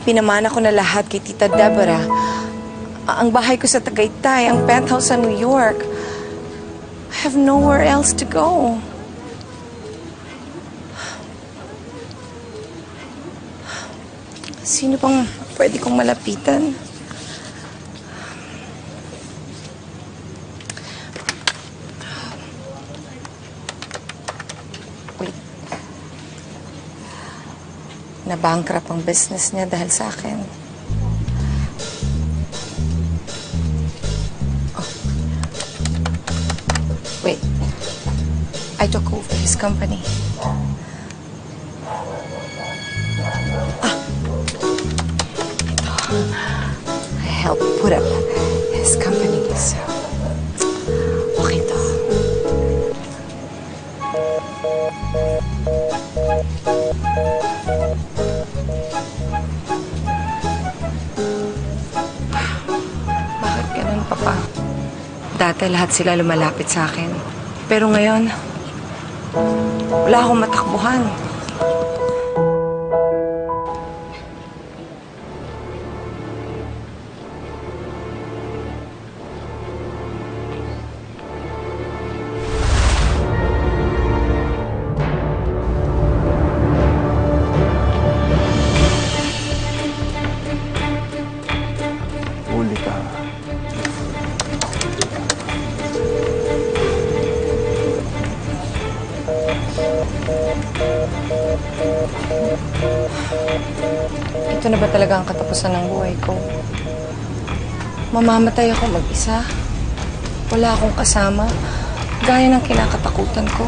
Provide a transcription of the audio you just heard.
Ipinamana ko na lahat kay Tita Deborah. Ang bahay ko sa Tagaytay, ang penthouse sa New York. I have nowhere else to go. Sino bang pwede kong malapitan? Wait. Na-bankrupt ang business niya dahil sa akin. Oh. Wait. I took over his company. I helped put up his company, so okay to. Bakit ganun, Papa? Dati lahat sila lumalapit sa akin. Pero ngayon, wala akong matakbuhan. Huli ka. Ito na ba talaga ang katapusan ng buhay ko? Mamamatay ako mag-isa. Wala akong kasama. Gaya ng kinakatakutan ko.